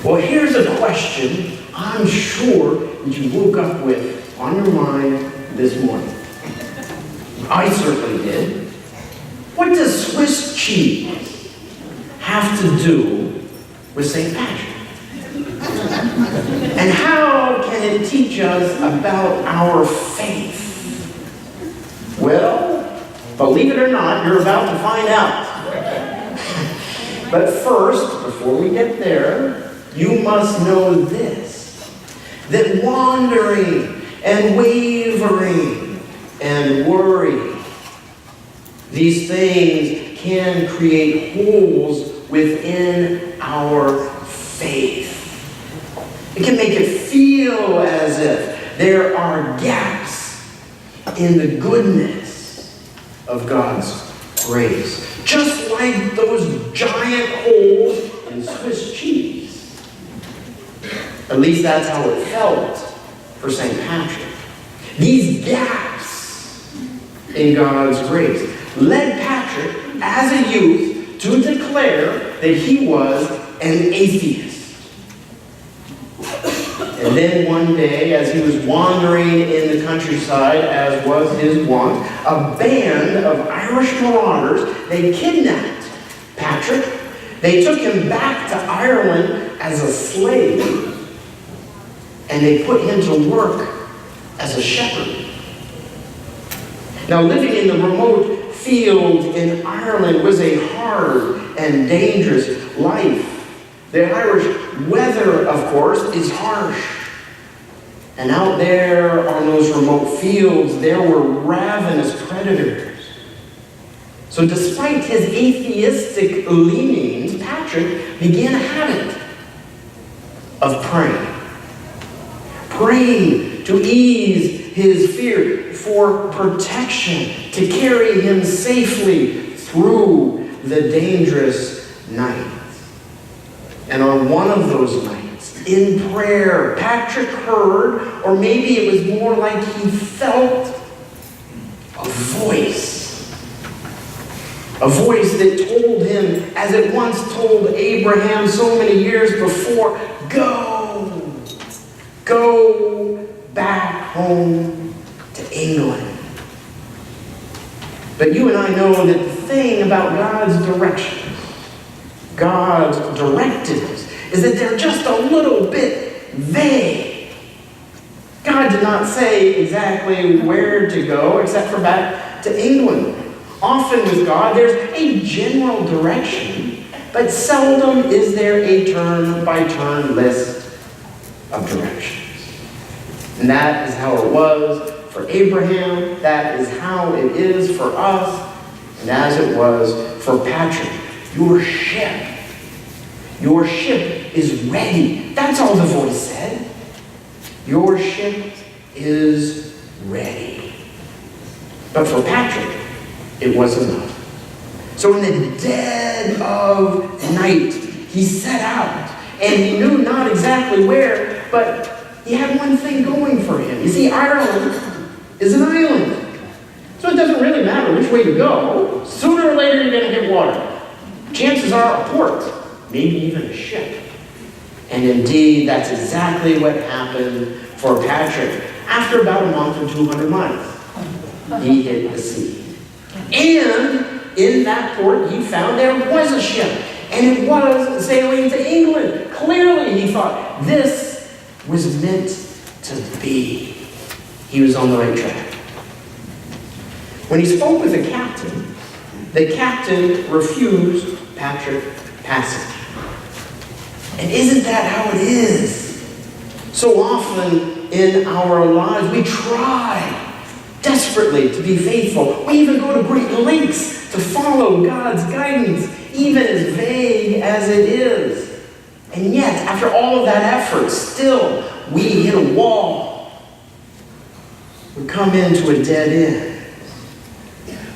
Well, here's a question I'm sure that you woke up with on your mind this morning. I certainly did. What does Swiss cheese have to do with St. Patrick? And how can it teach us about our faith? Well, believe it or not, you're about to find out. But first, before we get there, you must know this, that wandering and wavering and worry, these things can create holes within our faith. It can make it feel as if there are gaps in the goodness of God's grace. Just like those giant holes in Swiss cheese. At least that's how it felt for St. Patrick. These gaps in God's grace led Patrick, as a youth, to declare that he was an atheist. And then one day, as he was wandering in the countryside, as was his wont, a band of Irish marauders, they kidnapped Patrick. They took him back to Ireland as a slave, and they put him to work as a shepherd. Now, living in the remote field in Ireland was a hard and dangerous life. The Irish weather, of course, is harsh. And out there on those remote fields, there were ravenous predators. So despite his atheistic leanings, Patrick began a habit of praying. Praying to ease his fear, for protection, to carry him safely through the dangerous night. And on one of those nights, in prayer, Patrick heard, or maybe it was more like he felt, a voice. A voice that told him, as it once told Abraham so many years before, go back home to England. But you and I know that the thing about God's directions, God's directives, is that they're just a little bit vague. God did not say exactly where to go except for back to England. Often with God, there's a general direction, but seldom is there a turn-by-turn list of directions. And that is how it was for Abraham. That is how it is for us. And as it was for Patrick. Your ship is ready. That's all the voice said. Your ship is ready. But for Patrick, it wasn't enough. So in the dead of night, he set out. And he knew not exactly where, but he had one thing going for him. You see, Ireland is an island. So it doesn't really matter which way you go. Sooner or later, you're going to hit water. Chances are a port, maybe even a ship. And indeed, that's exactly what happened for Patrick. After about a month and 200 miles, he hit the sea. And in that port, he found there was a ship. And it was sailing to England. Clearly, he thought, this was meant to be. He was on the right track. When he spoke with the captain refused Patrick passage. And isn't that how it is? So often in our lives, we try desperately to be faithful. We even go to great lengths to follow God's guidance, even as vague as it is. And yet, after all of that effort, still we hit a wall. We come into a dead end.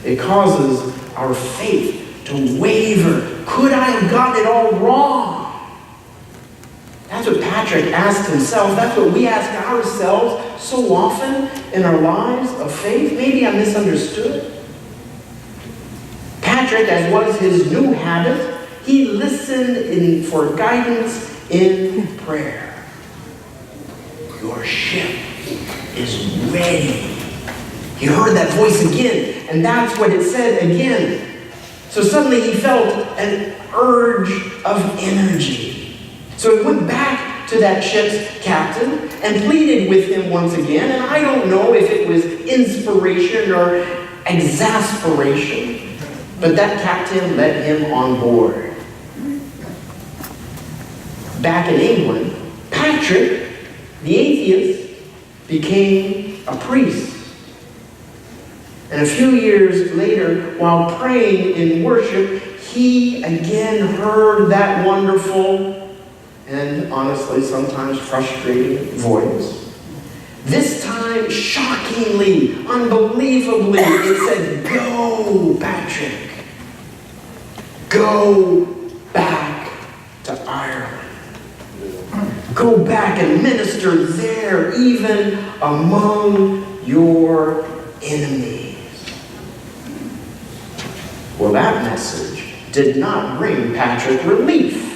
It causes our faith to waver. Could I have gotten it all wrong? That's what Patrick asked himself. That's what we ask ourselves so often in our lives of faith. Maybe I misunderstood. Patrick, as was his new habit, he listened for guidance in prayer. Your ship is ready. He heard that voice again, and that's what it said again. So suddenly he felt an urge of energy. So he went back to that ship's captain and pleaded with him once again. And I don't know if it was inspiration or exasperation, but that captain let him on board. Back in England, Patrick, the atheist, became a priest. And a few years later, while praying in worship, he again heard that wonderful and honestly sometimes frustrating voice. This time, shockingly, unbelievably, it said, "Go, Patrick. Go back to Ireland. Go back and minister there, even among your enemies." Well, that message did not bring Patrick relief.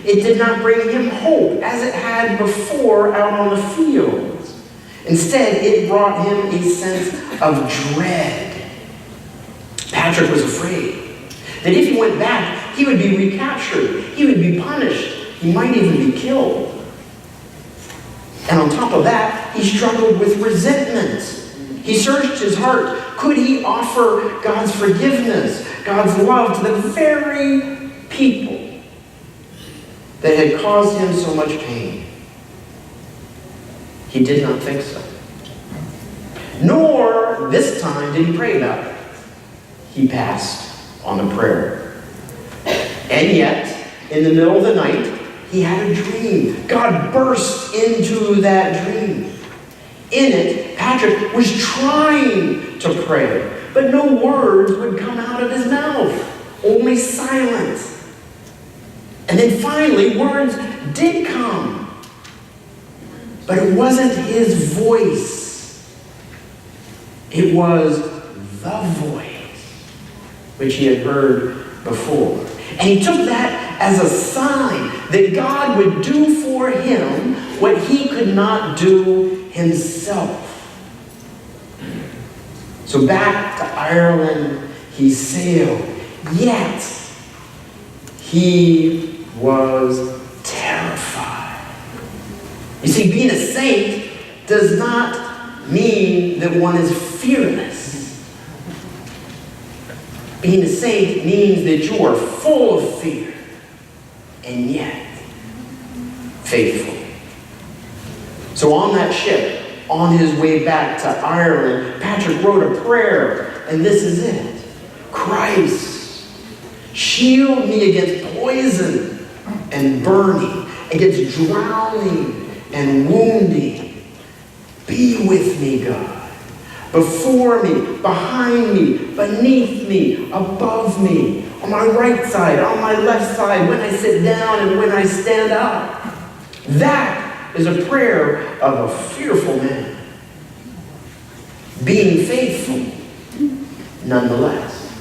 It did not bring him hope as it had before out on the fields. Instead, it brought him a sense of dread. Patrick was afraid that if he went back, he would be recaptured. He would be punished. He might even be killed. And on top of that, he struggled with resentment. He searched his heart. Could he offer God's forgiveness, God's love to the very people that had caused him so much pain? He did not think so. Nor, this time, did he pray about it. He passed on the prayer. And yet, in the middle of the night, he had a dream. God burst into that dream. In it, Patrick was trying to pray, but no words would come out of his mouth, only silence. And then finally, words did come, but it wasn't his voice. It was the voice which he had heard before. And he took that as a sign that God would do for him what he could not do himself. So back to Ireland he sailed, yet he was terrified. You see, being a saint does not mean that one is fearless. Being a saint means that you are full of fear and yet faithful. So on that ship, on his way back to Ireland, Patrick wrote a prayer, and this is it. Christ, shield me against poison and burning, against drowning and wounding. Be with me, God. Before me, behind me, beneath me, above me, on my right side, on my left side, when I sit down and when I stand up. That is a prayer of a fearful man, being faithful nonetheless.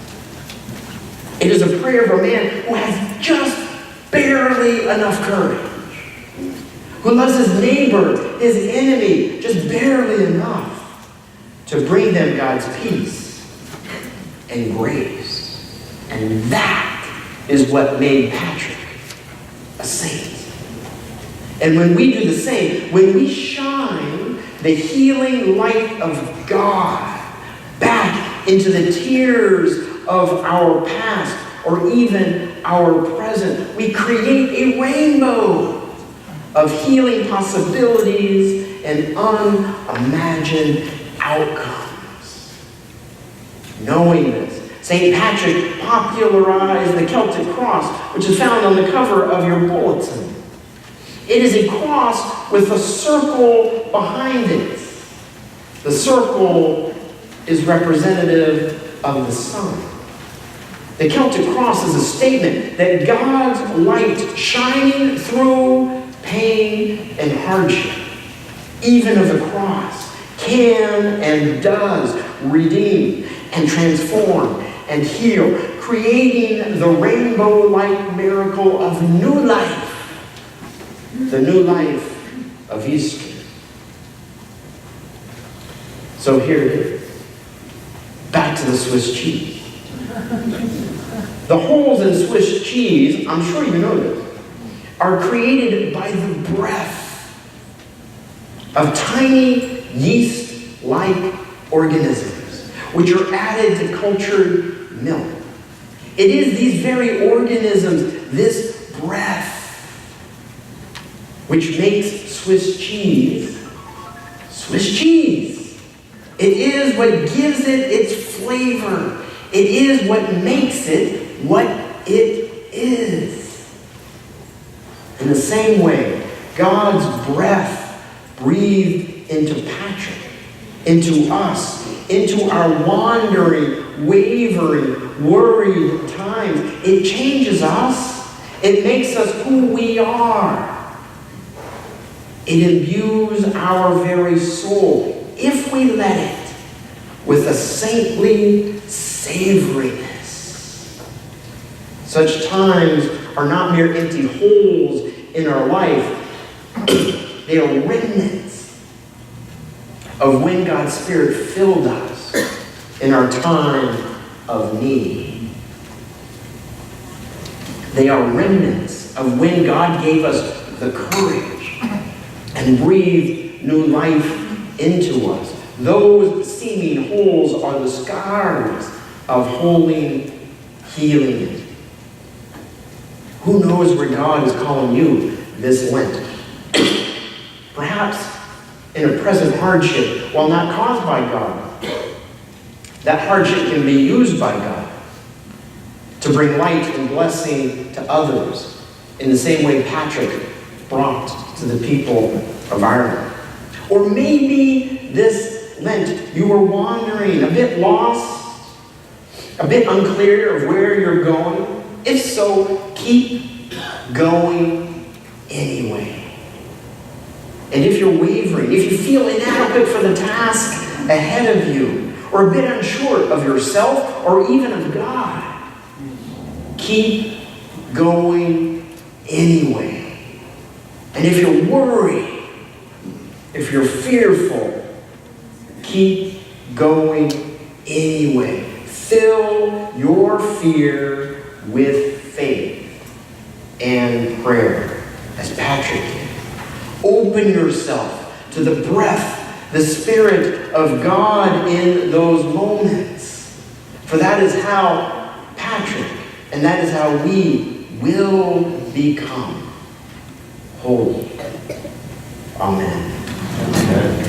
It is a prayer of a man who has just barely enough courage, who loves his neighbor, his enemy, just barely enough to bring them God's peace and grace. And that is what made Patrick a saint. And when we do the same, when we shine the healing light of God back into the tears of our past or even our present, we create a rainbow of healing possibilities and unimagined outcomes. Knowing this, St. Patrick popularized the Celtic cross, which is found on the cover of your bulletin. It is a cross with a circle behind it. The circle is representative of the sun. The Celtic cross is a statement that God's light shining through pain and hardship, even of the cross, can and does redeem and transform and heal, creating the rainbow-like miracle of new life the new life of Easter. So here it is. Back to the Swiss cheese. The holes in Swiss cheese, I'm sure you know this, are created by the breath of tiny yeast-like organisms, which are added to cultured milk. It is these very organisms, this breath, which makes Swiss cheese Swiss cheese. It is what gives it its flavor. It is what makes it what it is. In the same way, God's breath breathed into Patrick, into us, into our wandering, wavering, worried times. It changes us. It makes us who we are. It imbues our very soul, if we let it, with a saintly savoriness. Such times are not mere empty holes in our life. They are remnants of when God's Spirit filled us in our time of need. They are remnants of when God gave us the courage and breathed new life into us. Those seeming holes are the scars of holy healing. Who knows where God is calling you this Lent? Perhaps in a present hardship, while not caused by God. That hardship can be used by God to bring light and blessing to others, in the same way Patrick brought to the people of Ireland. Or maybe this Lent you were wandering, a bit lost, a bit unclear of where you're going. If so, keep going anyway. And if you're wavering, if you feel inadequate for the task ahead of you, or a bit unsure of yourself or even of God, keep going anyway. And if you're worried, if you're fearful, keep going anyway. Fill your fear with faith and prayer, as Patrick did. Open yourself to the breath, the Spirit of God in those moments. For that is how Patrick, and that is how we will become holy. Amen. Amen.